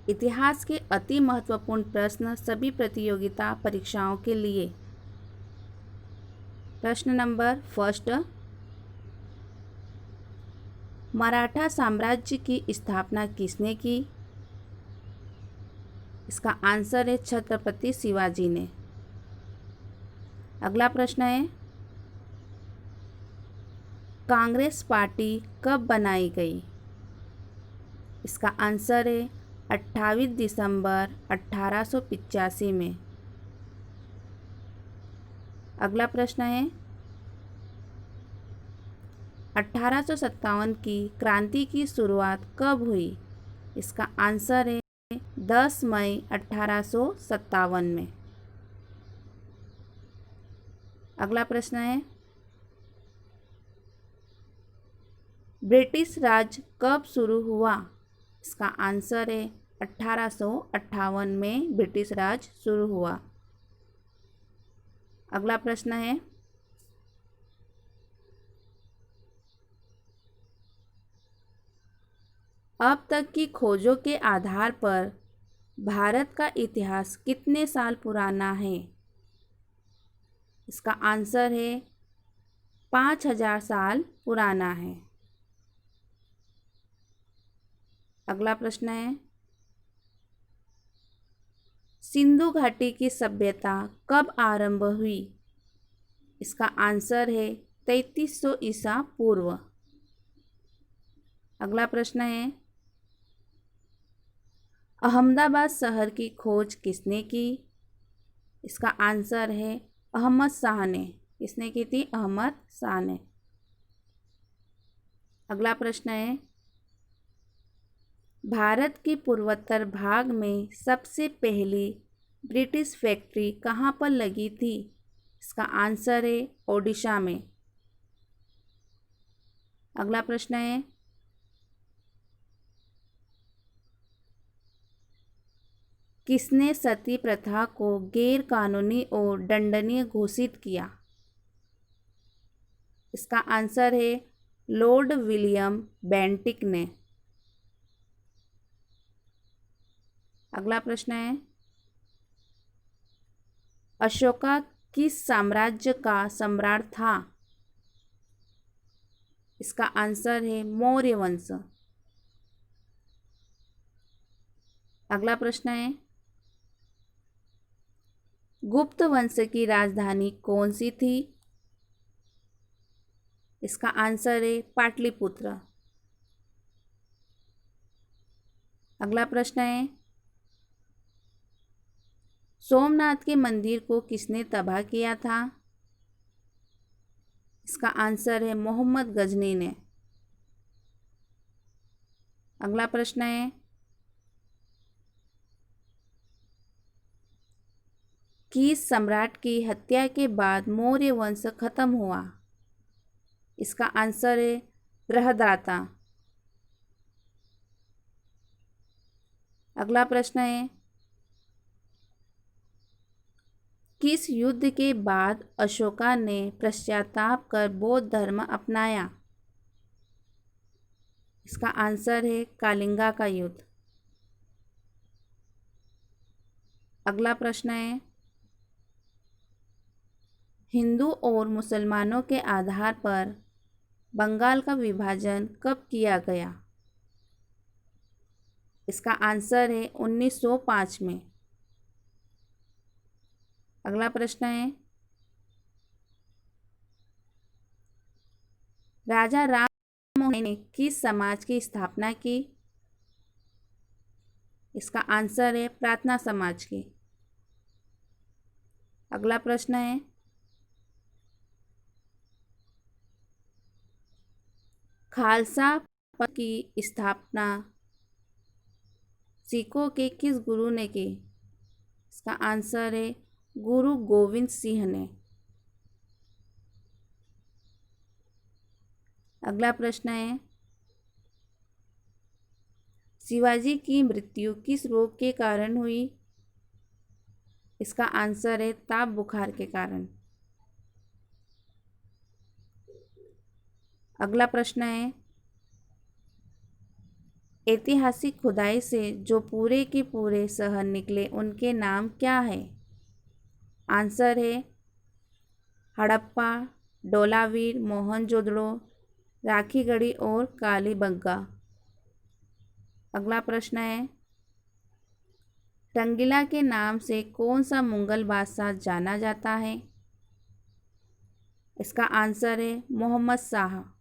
इतिहास के अति महत्वपूर्ण प्रश्न सभी प्रतियोगिता परीक्षाओं के लिए। प्रश्न नंबर फर्स्ट, मराठा साम्राज्य की स्थापना किसने की? इसका आंसर है छत्रपति शिवाजी ने। अगला प्रश्न है, कांग्रेस पार्टी कब बनाई गई? इसका आंसर है 28 दिसंबर 1885 में। अगला प्रश्न है, 1857 की क्रांति की शुरुआत कब हुई? इसका आंसर है 10 मई 1857 में। अगला प्रश्न है, ब्रिटिश राज कब शुरू हुआ? इसका आंसर है 1858 में ब्रिटिश राज शुरू हुआ। अगला प्रश्न है, अब तक की खोजों के आधार पर भारत का इतिहास कितने साल पुराना है? इसका आंसर है 5000 साल पुराना है। अगला प्रश्न है, सिंधु घाटी की सभ्यता कब आरंभ हुई? इसका आंसर है 3300 ईसा पूर्व। अगला प्रश्न है, अहमदाबाद शहर की खोज किसने की? इसका आंसर है अहमद शाह ने। किसने की थी? अहमद शाह ने। अगला प्रश्न है, भारत के पूर्वोत्तर भाग में सबसे पहली ब्रिटिश फैक्ट्री कहाँ पर लगी थी? इसका आंसर है ओडिशा में। अगला प्रश्न है, किसने सती प्रथा को गैर कानूनी और दंडनीय घोषित किया? इसका आंसर है लॉर्ड विलियम बेंटिक ने। अगला प्रश्न है, अशोका किस साम्राज्य का सम्राट था? इसका आंसर है मौर्य वंश। अगला प्रश्न है, गुप्त वंश की राजधानी कौन सी थी? इसका आंसर है पाटलिपुत्र। अगला प्रश्न है, सोमनाथ के मंदिर को किसने तबाह किया था? इसका आंसर है मोहम्मद गजनी ने। अगला प्रश्न है, किस सम्राट की हत्या के बाद मौर्य वंश खत्म हुआ? इसका आंसर है बृहद्रथा। अगला प्रश्न है, किस युद्ध के बाद अशोका ने पश्चाताप कर बौद्ध धर्म अपनाया? इसका आंसर है कालिंगा का युद्ध। अगला प्रश्न है, हिंदू और मुसलमानों के आधार पर बंगाल का विभाजन कब किया गया? इसका आंसर है 1905 में। अगला प्रश्न है, राजा राम मोहन ने किस समाज की स्थापना की? इसका आंसर है प्रार्थना समाज की। अगला प्रश्न है, खालसा पंथ की स्थापना सिखों के किस गुरु ने की? इसका आंसर है गुरु गोविंद सिंह ने। अगला प्रश्न है, शिवाजी की मृत्यु किस रोग के कारण हुई? इसका आंसर है ताप बुखार के कारण। अगला प्रश्न है, ऐतिहासिक खुदाई से जो पूरे के पूरे शहर निकले उनके नाम क्या है? आंसर है हड़प्पा, धोलावीर, मोहनजोदड़ो, राखीगढ़ी और कालीबंगा। अगला प्रश्न है, रंगीला के नाम से कौन सा मुगल बादशाह जाना जाता है? इसका आंसर है मोहम्मद शाह।